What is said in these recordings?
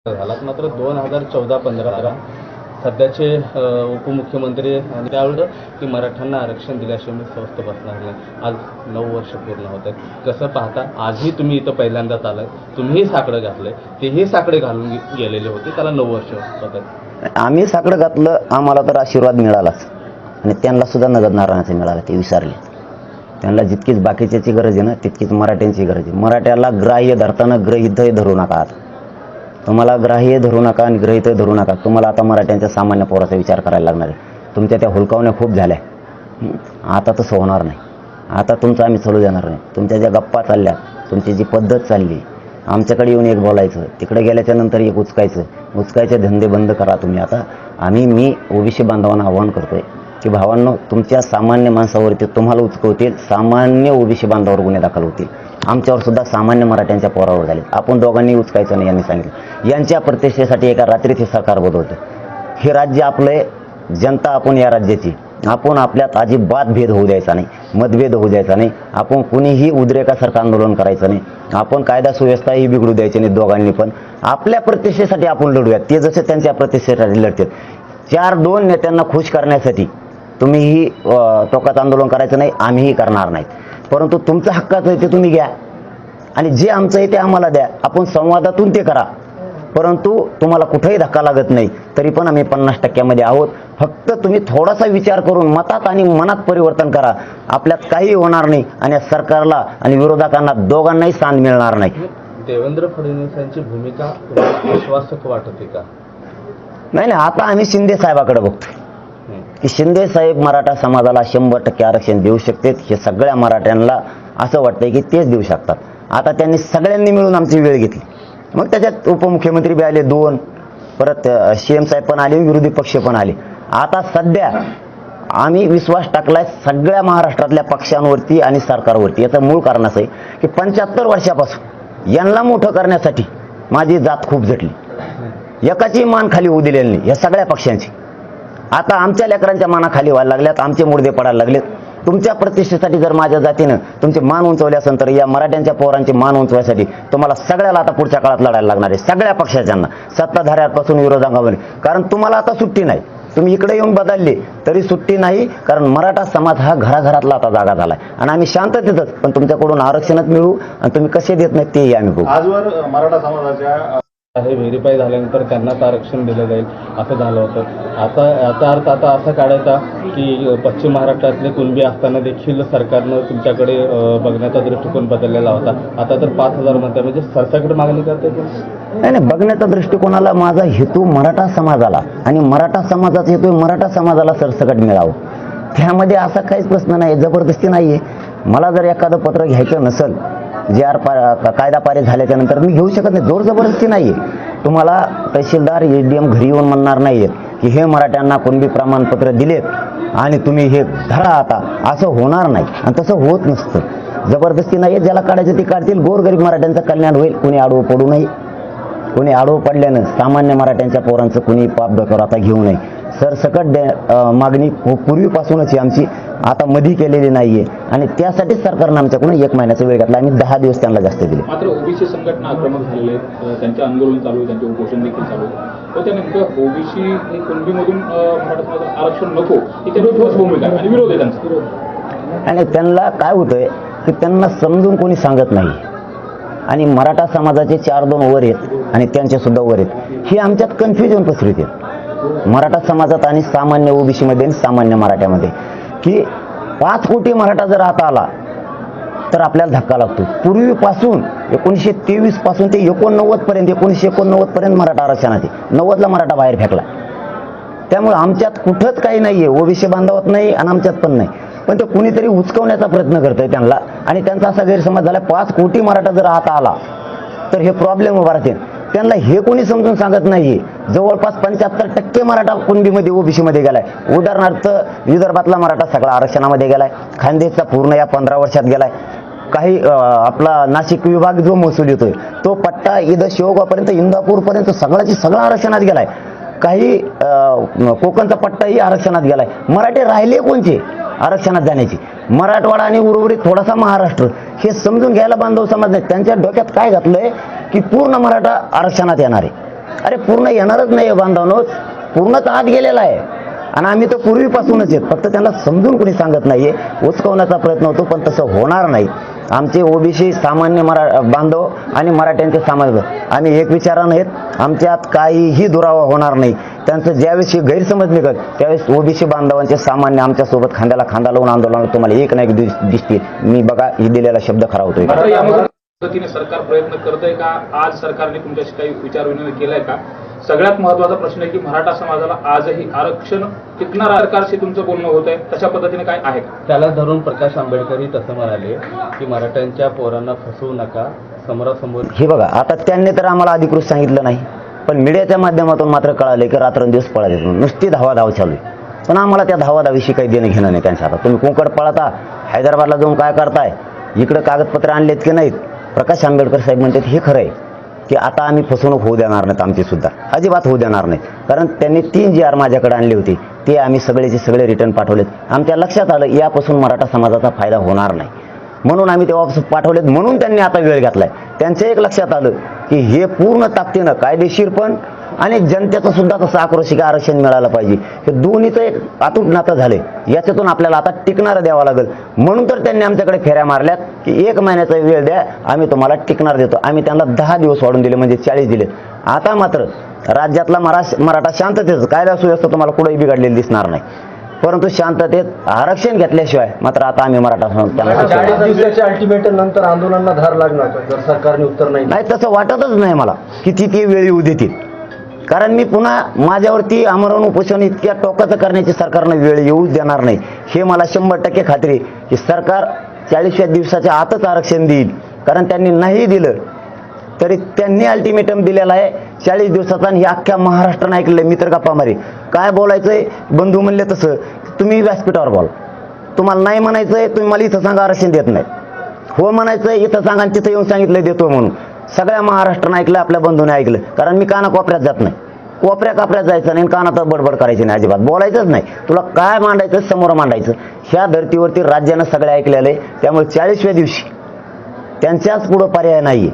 झालात मात्र 2014-15 सध्याचे उपमुख्यमंत्री आणि त्यावेळेस की मराठ्यांना आरक्षण दिल्याशिवाय मी स्वस्थ बसणार नाही. आज 9 वर्ष पूर्ण होत आहेत. कसं पाहता आजही तुम्ही इथं पहिल्यांदाच आलाय, तुम्हीही साकडं घातलंय, तेही साकडे घालून गेलेले होते, त्याला 9 वर्ष होत आहेत. आम्ही साकडं घातलं, आम्हाला तर आशीर्वाद मिळालाच आणि त्यांना सुद्धा नगद नारायणाचं मिळालं, ते विसरले. त्यांना जितकीच बाकीच्याची गरज आहे ना तितकीच मराठ्यांची गरज आहे. मराठ्याला ग्राह्य धरताना ग्रहितही धरू नका. आता तुम्हाला ग्राह्य धरू नका आणि ग्रहितही धरू नका. तुम्हाला आता मराठ्यांच्या सामान्य पोराचा विचार करायला लागणार आहे. तुमच्या त्या हुलकावण्या खूप झाल्या, आता तसं होणार नाही. आता तुमचं आम्ही चालू देणार नाही. तुमच्या ज्या गप्पा चालल्या, तुमची जी पद्धत चालली, आमच्याकडे येऊन एक बोलायचं, तिकडे गेल्याच्या नंतर एक उचकायचे धंदे बंद करा तुम्ही. आता मी ओबीसी बांधवांना आवाहन करतोय की भावांनो, तुमच्या सामान्य माणसावरती तुम्हाला उचकवतील, सामान्य ओबीसी बांधवावर गुन्हे दाखल होतील. आमच्यावर सुद्धा सामान्य मराठ्यांच्या पोरावर झाले. आपण दोघांनी उचकायचं नाही यांनी सांगितलं. यांच्या प्रतिष्ठेसाठी एका रात्रीत हे सरकार बदलतं. हे राज्य आपले, जनता आपण या राज्याची. आपण आपल्यात अजिबात भेद होऊ द्यायचा नाही, मतभेद होऊ द्यायचा नाही. आपण कुणीही उद्रेकासारखं आंदोलन करायचं नाही. आपण कायदा सुव्यवस्थाही बिघडू द्यायची नाही. दोघांनी पण आपल्या प्रतिष्ठेसाठी आपण लढूयात. ते जसे त्यांच्या प्रतिष्ठेसाठी लढतात. 4-2 नेत्यांना खुश करण्यासाठी तुम्हीही टोकात आंदोलन करायचं नाही, आम्हीही करणार नाहीत. परंतु तुमचं हक्काचं आहे ते तुम्ही घ्या आणि जे आमचं आहे ते आम्हाला द्या. आपण संवादातून ते करा. परंतु तुम्हाला कुठेही धक्का लागत नाही, तरी पण आम्ही 50% आहोत. फक्त तुम्ही थोडासा विचार करून मतात आणि मनात परिवर्तन करा. आपल्यात काही होणार नाही आणि सरकारला आणि विरोधकांना दोघांनाही सांध मिळणार नाही. देवेंद्र फडणवीसांची भूमिका तुम्हाला आश्वासक वाटते का? नाही, आता आम्ही शिंदे साहेबाकडे बघतोय की शिंदे साहेब मराठा समाजाला 100% आरक्षण देऊ शकतात. हे सगळ्या मराठ्यांना असं वाटतंय की तेच देऊ शकतात. आता त्यांनी सगळ्यांनी मिळून आमची वेळ घेतली. मग त्याच्यात उपमुख्यमंत्री बी आले 2, परत CM साहेब पण आले, विरोधी पक्ष पण आले. आता सध्या आम्ही विश्वास टाकलाय सगळ्या महाराष्ट्रातल्या पक्षांवरती आणि सरकारवरती. याचं मूळ कारण असं आहे की 75 वर्षापासून यांना मोठं करण्यासाठी माझी जात खूप झटली. एकाची मान खाली होऊ दिलेली नाही या सगळ्या पक्षांची. आता आमच्या लेकरांच्या मानाखाली व्हायला लागल्यात, आमचे मुडदे पडायला लागलेत. तुमच्या प्रतिष्ठेसाठी जर माझ्या जातीनं तुमचे मान उंचवले असेल तर या मराठ्यांच्या पोरांचे मान उंचवायसाठी तुम्हाला सगळ्याला आता पुढच्या काळात लढायला लागणार आहे. सगळ्या पक्षाच्यांना, सत्ताधाऱ्यांपासून विरोधकांपर्यंत. कारण तुम्हाला आता सुट्टी नाही. तुम्ही इकडे येऊन बदलले तरी सुट्टी नाही. कारण मराठा समाज हा घराघरातला आता जागा झालाय आणि आम्ही शांततेतच पण तुमच्याकडून आरक्षणच मिळवू आणि तुम्ही कसे देत नाहीत तेही आम्ही बघू. आजवर मराठा समाजाच्या हे व्हेरीफाय झाल्यानंतर त्यांनाच आरक्षण दिलं जाईल असं झालं होतं. आता याचा अर्थ आता असा काढायचा की पश्चिम महाराष्ट्रातले कुणबी असताना देखील सरकारनं तुमच्याकडे बघण्याचा दृष्टिकोन बदललेला होता. आता तर 5,000 म्हणतात, म्हणजे सरसकट मागणी करते. नाही, बघण्याचा दृष्टिकोनाला माझा हेतू मराठा समाजाला आणि मराठा समाजाचा हेतू मराठा समाजाला सरसकट मिळावं. त्यामध्ये असा काहीच प्रश्न नाही, जबरदस्ती नाहीये. मला जर एखादं पत्र घ्यायचं नसेल, कायदा पारित झाल्याच्या नंतर मी घेऊ शकत नाही. जोर जबरदस्ती नाहीये. तुम्हाला तहसीलदार SDM घरी येऊन म्हणणार नाहीये की हे मराठ्यांना कुणबी प्रमाणपत्र दिलेत आणि तुम्ही हे धरा आता, असं होणार नाही आणि तसं होत नसतं. जबरदस्ती नाहीये. ज्याला काढायचं ते काढतील. गोरगरीब मराठ्यांचं कल्याण होईल. कुणी आडवं पडू नये. कुणी आडवं पडल्यानं सामान्य मराठ्यांच्या पोरांचं कुणी पाप डोक्यावर आता घेऊ नये. सरसकट मागणी पूर्वीपासूनच आहे आमची, आता मधी केलेली नाहीये आणि त्यासाठीच सरकारनं आमच्याकडून 1 महिन्याचा वेळ घेतला. आम्ही 10 दिवस त्यांना जास्त दिले. मात्र ओबीसी संघटना आक्रमक झालेले आहेत, त्यांचे आंदोलन चालू आहे, त्यांचे उपोषण देखील चालू आहे. तर त्या नेमकं ओबीसी आणि कुणबीमधून मराठा समाजाला आरक्षण नको ही त्यांची ठोस भूमिका आणि विरोध आहे त्यांचा. आणि त्यांना काय होतंय की त्यांना समजून कोणी सांगत नाही आणि मराठा समाजाचे 4-2 वर आहेत आणि त्यांचे सुद्धा वर आहेत. ही आमच्यात कन्फ्युजन पसरते मराठा समाजात आणि सामान्य ओबीसी मध्ये आणि सामान्य मराठ्यामध्ये की 5 कोटी मराठा जर आता आला तर आपल्याला धक्का लागतो. पूर्वीपासून 1923 पासून ते 1989 पर्यंत 1989 पर्यंत मराठा आरक्षणात आहे. 90ला मराठा बाहेर फेकला. त्यामुळे आमच्यात कुठंच काही नाहीये. ओबीसी बांधवत नाही आणि आमच्यात पण नाही. पण ते कुणीतरी उचकवण्याचा प्रयत्न करतंय त्यांना आणि त्यांचा असा गैरसमज झाला 5 कोटी मराठा जर आता आला तर हे प्रॉब्लेम उभा राहते. त्यांना हे कोणी समजून सांगत नाहीये. जवळपास 75% मराठा कुणबीमध्ये ओबीसीमध्ये गेलाय. उदाहरणार्थ विदर्भातला मराठा सगळा आरक्षणामध्ये गेलाय. खानदेशचा पूर्ण या 15 वर्षात गेलाय. काही आपला नाशिक विभाग जो महसूल येतोय तो पट्टा इथं शेवगावपर्यंत इंदापूरपर्यंत सगळ्याची सगळा आरक्षणात गेलाय. काही कोकणचा पट्टाही आरक्षणात गेलाय. मराठे राहिले कोणचे आरक्षणात जाण्याची? मराठवाडा आणि उर्वरित थोडासा महाराष्ट्र. हे समजून घ्यायला बांधव समाज नाही. त्यांच्या डोक्यात काय घातलंय की पूर्ण मराठा आरक्षणात येणार आहे. अरे पूर्ण येणारच नाही बांधवांनो, पूर्णच आत गेलेला आहे आणि आम्ही तर पूर्वीपासूनच आहेत, फक्त त्यांना समजून कोणी सांगत नाहीये. उचकवण्याचा प्रयत्न होतो पण तसं होणार नाही. आमचे ओबीसी सामान्य बांधव आणि मराठ्यांचे समाज आम्ही एक विचारानं आहेत. आमच्यात काहीही दुरावा होणार नाही. त्यांचं ज्यावेळेस गैरसमज निघत त्यावेळेस ओबीसी बांधवांचे सामान्य आमच्यासोबत खांद्याला खांदा लावून आंदोलन तुम्हाला एक ना एक दिसतील. मी बघा ही दिलेला शब्द खरा होतोय. मात्र यामध्ये पद्धतीने सरकार प्रयत्न करतंय का? आज सरकारने तुमच्याशी काही विचारविनिमय केलाय का? सगळ्यात महत्त्वाचा प्रश्न आहे की मराठा समाजाला आजही आरक्षण टिकणार सरकारशी तुमचं बोलणं होत आहे, तशा पद्धतीने काय आहे का? त्याला धरून प्रकाश आंबेडकरही तसं म्हणाले की मराठ्यांच्या पोरांना फसवू नका, समोरासमोर. हे बघा आता त्यांनी तर आम्हाला अधिकृत सांगितलं नाही, पण मीडियाच्या माध्यमातून मात्र कळाले की रात्रंदिवस पळत येतो, नुसती धावाधाव चालू आहे. पण आम्हाला त्या धावाधावीशी काही देणं घेणं नाही त्यांच्या हातात. तुम्ही कोकण पळता, हैदराबादला जाऊन काय करताय, इकडे कागदपत्र आणलेत की नाहीत? प्रकाश आंबेडकर साहेब म्हणतात हे खरं आहे की आता आम्ही फसवणूक होऊ देणार नाहीत, आमची सुद्धा अजिबात होऊ देणार नाही. कारण त्यांनी 3 GR माझ्याकडे आणले होते, ते आम्ही सगळेचे सगळे रिटर्न पाठवलेत. आमच्या लक्षात आलं यापासून मराठा समाजाचा फायदा होणार नाही, म्हणून आम्ही ते वापस पाठवलेत. म्हणून त्यांनी आता वेळ घेतलाय. त्यांच्या एक लक्षात आलं की हे पूर्ण ताकदीनं कायदेशीर पण आणि जनतेचं सुद्धा तसं आक्रोशिक आरक्षण मिळालं पाहिजे. हे दोन्हीचं एक अतूट नातं झाले. याच्यातून आपल्याला आता टिकणारं द्यावं लागेल. म्हणून तर त्यांनी आमच्याकडे फेऱ्या मारल्यात की 1 महिन्याचा वेळ द्या, आम्ही तुम्हाला टिकणार देतो. आम्ही त्यांना 10 दिवस वाढून दिले, म्हणजे 40 दिले. आता मात्र राज्यातला मराठा शांततेचं कायदा सुव्यवस्था तुम्हाला कुठेही बिघडलेली दिसणार नाही, परंतु शांततेत आरक्षण घेतल्याशिवाय मात्र आता आम्ही मराठा समाज 40 दिवसाच्या अल्टिमेटम नंतर आंदोलनाला धार लागणार का जर सरकारने उत्तर नाही नाही तसं वाटतच नाही मला किती ती वेळ येऊ देतील. कारण मी पुन्हा माझ्यावरती आमरण उपोषण इतक्या टोकाचं करण्याची सरकारनं वेळ येऊ देणार नाही. हे मला 100% खात्री की सरकार 40व्या दिवसाच्या आतच आरक्षण देईल. कारण त्यांनी नाही दिलं तरी त्यांनी अल्टिमेटम दिलेला आहे 40 दिवसाचा, आणि हे अख्ख्या महाराष्ट्रानं ऐकलंय. मी तर गप्पा मारी काय बोलायचंय, बंधू म्हणले तसं तुम्ही व्यासपीठावर बोला. तुम्हाला नाही म्हणायचंय तुम्ही मला इथं सांगा आरक्षण देत नाही, हो म्हणायचंय इथं सांगा आणि तिथं येऊन सांगितलं देतो म्हणून. सगळ्या महाराष्ट्रानं ऐकलं, आपल्या बंधूने ऐकलं. कारण मी कानाकोपऱ्यात जात नाही, कोपऱ्या कापऱ्यात जायचं नाही, कानात बडबड करायची नाही, अजिबात बोलायचंच नाही. तुला काय मांडायचं समोर मांडायचं. ह्या धर्तीवरती राज्यानं सगळं ऐकलेलं आहे. त्यामुळे 40व्या दिवशी त्यांच्याच पुढं पर्याय नाही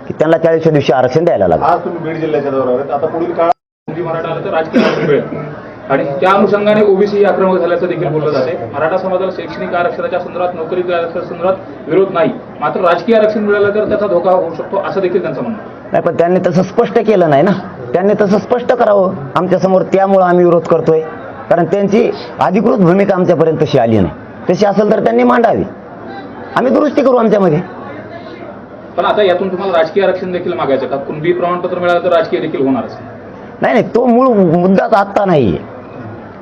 की त्यांना 40व्या दिवशी आरक्षण द्यायला लागलं. आज तुम्ही बीड जिल्ह्याच्या दौऱ्यावर आहेत, आता पुढील काळात मराठा आलं तर राजकीय आरक्षण मिळेल आणि त्या अनुषंगाने ओबीसी आक्रमक झाल्याचं देखील बोललं जाते. मराठा समाजाला शैक्षणिक आरक्षणाच्या संदर्भात, नोकरी संदर्भात विरोध नाही, मात्र राजकीय आरक्षण मिळालं तर त्याचा धोका होऊ शकतो असं देखील त्यांचं म्हणणं नाही. पण त्यांनी तसं स्पष्ट केलं नाही ना, त्यांनी तसं स्पष्ट करावं आमच्यासमोर. त्यामुळं आम्ही विरोध करतोय, कारण त्यांची अधिकृत भूमिका आमच्यापर्यंत तशी आली नाही. तशी असेल तर त्यांनी मांडावी, आम्ही दुरुस्ती करू आमच्यामध्ये. पण आता यातून तुम्हाला राजकीय आरक्षण देखील मागायचं का? कुणबी प्रमाणपत्र मिळालं तर राजकीय देखील होणारच नाही. नाही तो मूळ मुद्दाच आत्ता नाहीये,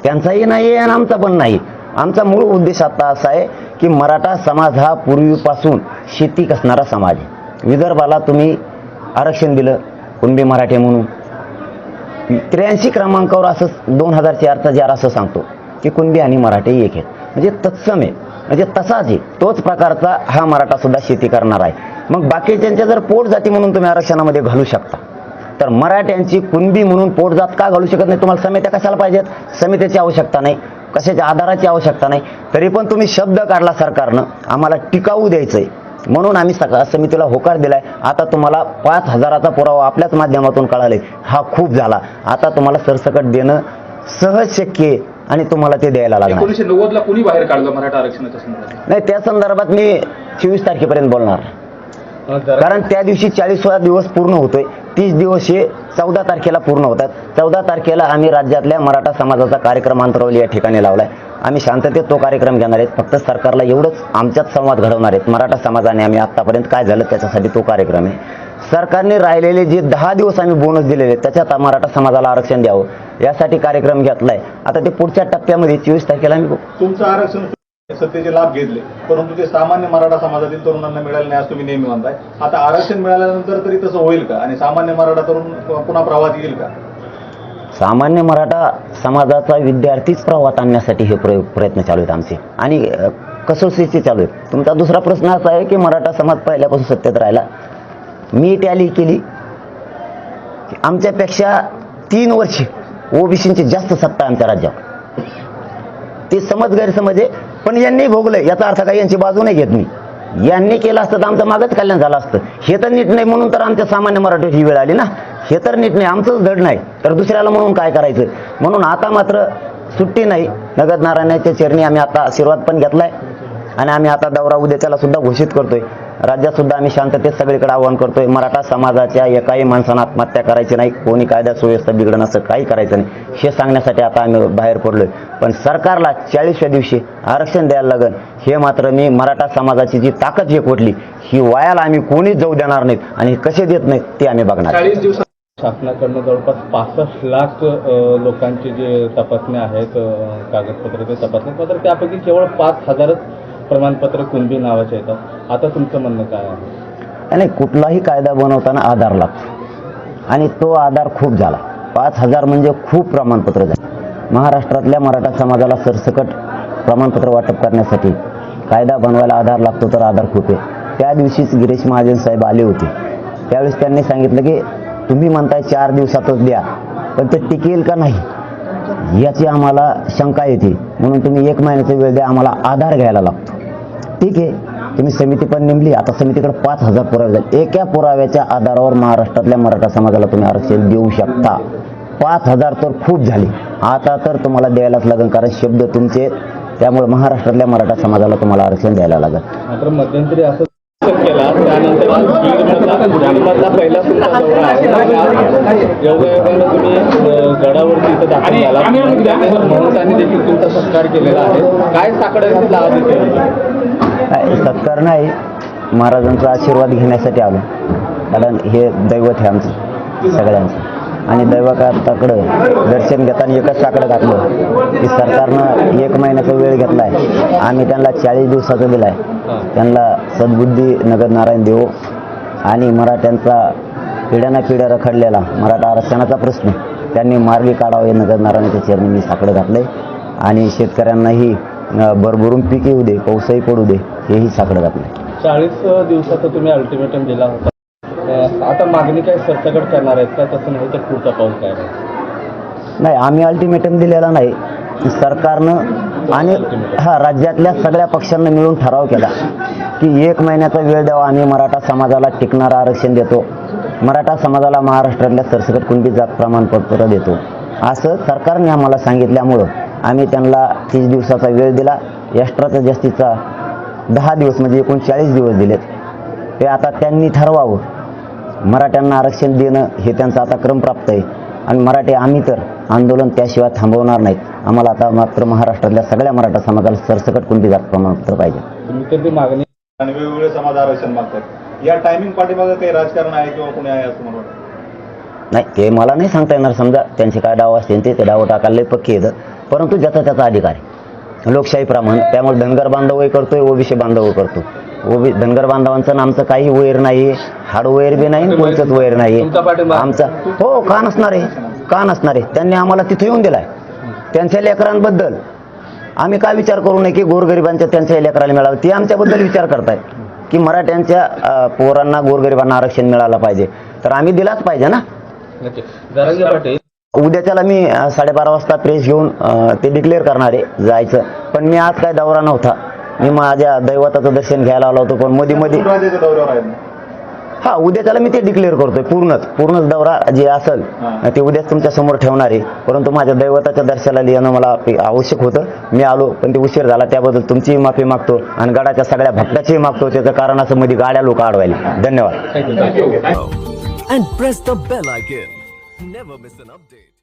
त्यांचाही नाही आहे आणि आमचा पण नाही. आमचा मूळ उद्देश आता असा आहे की मराठा समाज हा पूर्वीपासून शेती कसणारा समाज आहे. विदर्भाला तुम्ही आरक्षण दिलं कुणबी मराठे म्हणून. 83 क्रमांकावर असं 2004चा JR असं सांगतो की कुणबी आणि मराठे एक आहेत, म्हणजे तत्सम आहे, म्हणजे तसाच आहे. तोच प्रकारचा हा मराठा सुद्धा शेती करणार आहे. मग बाकीच्यांच्या जर पोट जाती म्हणून तुम्ही आरक्षणामध्ये घालू शकता, तर मराठ्यांची कुणबी म्हणून पोटजात का घालू शकत नाही? तुम्हाला समित्या कशाला पाहिजेत? समितीची आवश्यकता नाही, कशाच्या आधाराची आवश्यकता नाही. तरी पण तुम्ही शब्द काढला सरकारनं आम्हाला टिकाऊ द्यायचंय, म्हणून आम्ही समितीला होकार दिलाय. आता तुम्हाला 5,000चा पुरावा आपल्याच माध्यमातून कळाले, हा खूप झाला. आता तुम्हाला सरसकट देणं सहज शक्य आहे आणि तुम्हाला ते द्यायला लागणार. 1990ला कुणी बाहेर काढलं मराठा आरक्षणाच्या संदर्भात? नाही, त्या संदर्भात मी 24 तारखेपर्यंत बोलणार, कारण त्या दिवशी 40वा दिवस पूर्ण होतोय. 30 दिवस हे 14 तारखेला पूर्ण होतात. 14 तारखेला आम्ही राज्यातल्या मराठा समाजाचा कार्यक्रम अंतरावली या ठिकाणी लावलाय. आम्ही शांततेत तो कार्यक्रम घेणार आहेत. फक्त सरकारला एवढंच आमच्यात संवाद घडवणार आहेत. मराठा समाजाने आम्ही आतापर्यंत काय झालं त्याच्यासाठी तो कार्यक्रम आहे. सरकारने राहिलेले जे 10 दिवस आम्ही बोनस दिलेले त्याच्यात मराठा समाजाला आरक्षण द्यावं यासाठी कार्यक्रम घेतलाय. आता ते पुढच्या टप्प्यामध्ये 24 तारखेला आम्ही तुमचं आरक्षण सत्तेचे लाभ घेतले, परंतु ते सामान्य मराठा समाजातील तरुणांना मिळाले नाही असं तुम्ही नेहमी म्हणताय. आता आरक्षण मिळाल्यानंतर तरी तसं होईल का? आणि सामान्य मराठा तरुण पुन्हा प्रवाहात येईल का? सामान्य मराठा समाजाचा विद्यार्थीच प्रवाहात आणण्यासाठी हे प्रयत्न चालू आहेत आमचे, आणि कसोशीचे चालू आहेत. तुमचा दुसरा प्रश्न असा आहे की मराठा समाज पहिल्यापासून सत्तेत राहिला. मी टॅली केली, आमच्यापेक्षा 3 वर्ष ओबीसींची जास्त सत्ता आमच्या राज्यावर. ते समज गैरसमज आहे, पण यांनी भोगलं. याचा अर्थ काय यांची बाजू नाही घेत मी. यांनी केलं असतं तर आमचं मागच कल्याण झालं असतं. हे तर नीट नाही, म्हणून तर आमच्या सामान्य मराठीवर ही वेळ आली ना. हे तर नीट नाही, आमचंच धड नाही तर दुसऱ्याला म्हणून काय करायचं. म्हणून आता मात्र सुट्टी नाही. नगद नारायणाच्या चरणी आम्ही आता आशीर्वाद पण घेतलाय आणि आम्ही आता दौरा उद्याच्याला सुद्धा घोषित करतोय. राज्यात सुद्धा आम्ही शांततेत सगळीकडे आवाहन करतोय. मराठा समाजाच्या एकाही माणसानं आत्महत्या करायची नाही, कोणी कायदा सुव्यवस्था बिघडणं असं काही करायचं नाही हे सांगण्यासाठी आता आम्ही बाहेर पडलोय. पण सरकारला 40व्या दिवशी आरक्षण द्यायला लागेल हे मात्र मी मराठा समाजाची जी ताकद एकवटली ही वायाला आम्ही कोणीच जाऊ देणार नाहीत आणि कसे देत नाहीत ते आम्ही बघणार. 40 दिवसात शासनाकडनं जवळपास 65 लाख लोकांचे जे तपासण्या आहेत, कागदपत्र ते तपासण्यात, मात्र त्यापैकी केवळ 5,000च प्रमाणपत्र कुणबी नावाचे येतात. आता तुमचं म्हणणं काय आहे? आणि कुठलाही कायदा बनवताना आधार लागतो आणि तो आधार खूप झाला. 5,000 म्हणजे खूप प्रमाणपत्र झाले. महाराष्ट्रातल्या मराठा समाजाला सरसकट प्रमाणपत्र वाटप करण्यासाठी कायदा बनवायला आधार लागतो तर आधार खूप आहे. त्या दिवशीच गिरीश महाजन साहेब आले होते. त्यावेळेस त्यांनी सांगितलं की तुम्ही म्हणताय 4 दिवसातच द्या, पण ते टिकेल का नाही याची आम्हाला शंका येते, म्हणून तुम्ही 1 महिन्याचा वेळ द्या, आम्हाला आधार घ्यायला लागतो. ठीक आहे, तुम्ही समिती पण नेमली, आता समितीकडे 5,000 पुरावे झाले. एका पुराव्याच्या आधारावर महाराष्ट्रातल्या मराठा समाजाला तुम्ही आरक्षण देऊ शकता. 5,000 तर खूप झाले, आता तर तुम्हाला द्यायलाच लागेल कारण शब्द तुमचे. त्यामुळे महाराष्ट्रातल्या मराठा समाजाला तुम्हाला आरक्षण द्यायला लागेल. मात्र मध्यंतरी असं केला, त्यानंतर आज बीडमधला पहिला तुमचा दौरा आहे आणि आज योगायोगानं तुम्ही गडावरती इथं दाखल झाला. महंतांनी देखील तुमचा सत्कार केलेला आहे. काय साकडं घातला आज इथे? नाही, सत्कार नाही, महाराजांचा आशीर्वाद घेण्यासाठी आलो. कारण हे दैवत आहे आमचं सगळ्यांचं आणि दैवताकडं दर्शन घेताना एकच साकडं घातलं की सरकारनं 1 महिन्याचा वेळ घेतलाय, आम्ही त्यांना 40 दिवसाचा दिलाय. त्यांना सद्बुद्धी नगद नारायण देव आणि मराठ्यांचा पिढ्याना पिढ्या रखडलेला मराठा आरक्षणाचा प्रश्न त्यांनी मार्गी काढावा हे नगद नारायणाच्या चरणी मी साकडं घातलंय आणि शेतकऱ्यांनाही भरभरून पीक येऊ दे, पाऊसही पडू दे हेही साकडं घातलंय. 40 दिवसाचा तुम्ही अल्टिमेटम दिला होता. आता मागणी काय सरसकट करणार आहेत का? तसं नाही तर पुढचा पाऊल काय आहे? नाही, आम्ही अल्टिमेटम दिलेला नाही. सरकारनं आणि राज्यातल्या सगळ्या पक्षांना मिळून ठराव केला की 1 महिन्याचा वेळ द्यावा, आम्ही मराठा समाजाला टिकणारं आरक्षण देतो, मराठा समाजाला महाराष्ट्रातल्या सरसकट कुणबी जात प्रमाणपत्र देतो असं सरकारने आम्हाला सांगितल्यामुळं आम्ही त्यांना 30 दिवसाचा वेळ दिला. एक्स्ट्राचा जास्तीचा 10 दिवस म्हणजे एकूण 40 दिवस दिलेत. ते आता त्यांनी ठरवावं. मराठ्यांना आरक्षण देणं हे त्यांचा आता क्रमप्राप्त आहे आणि मराठी आम्ही तर आंदोलन त्याशिवाय थांबवणार नाहीत. आम्हाला आता मात्र महाराष्ट्रातल्या सगळ्या मराठा समाजाला सरसकट कुणबी जात प्रमाणपत्र पाहिजे. तुम्ही तर ती मागणी आणि वेगवेगळे समाज आरक्षण मागतात. या टायमिंग पाठीमागे काही राजकारण आहे किंवा कोणी आहे असं मला वाटतं? नाही, ते मला नाही सांगता येणार. समजा त्यांचे काय डाव असतील ते डाव टाकायला पक्के येतं, परंतु ज्याचा त्याचा अधिकार आहे लोकशाहीप्रमाणे. त्यामुळे धनगर बांधवही करतोय, ओबीसी बांधव करतो. धनगर बांधवांचं आमचं काही वैर नाही, हाड वैर बी नाही, कोणतंच वैर नाही आमचा. हो, का नसणार आहे, का नसणार आहे. त्यांनी आम्हाला तिथे येऊन दिलाय. त्यांच्या लेकरांबद्दल आम्ही काय विचार करू नये की गोरगरिबांच्या त्यांच्या लेकराला मिळावं, ते आमच्याबद्दल विचार करतायत की मराठ्यांच्या पोरांना गोरगरिबांना आरक्षण मिळालं पाहिजे, तर आम्ही दिलाच पाहिजे ना. जरांगे पाटील उद्याच्याला मी 12:30 वाजता प्रेस घेऊन ते डिक्लेअर करणार आहे जायचं. पण मी आज काय दौरा नव्हता, मी माझ्या दैवताचं दर्शन घ्यायला आलो होतो. पण मध्ये राज्याच्या दौऱ्यावर आहे ना? हा, उद्याच्याला मी ते डिक्लेअर करतोय. पूर्णच दौरा जे असेल ते उद्याच तुमच्या समोर ठेवणार आहे. परंतु माझ्या दैवताच्या दर्शनाला येणं मला आवश्यक होतं, मी आलो, पण ते उशीर झाला त्याबद्दल तुमचीही माफी मागतो आणि गडाच्या सगळ्या भक्ताचीही मागतो. त्याचं कारण असं मध्ये गाड्या लोक अडवायला. धन्यवाद. And press the bell icon. Never miss an update.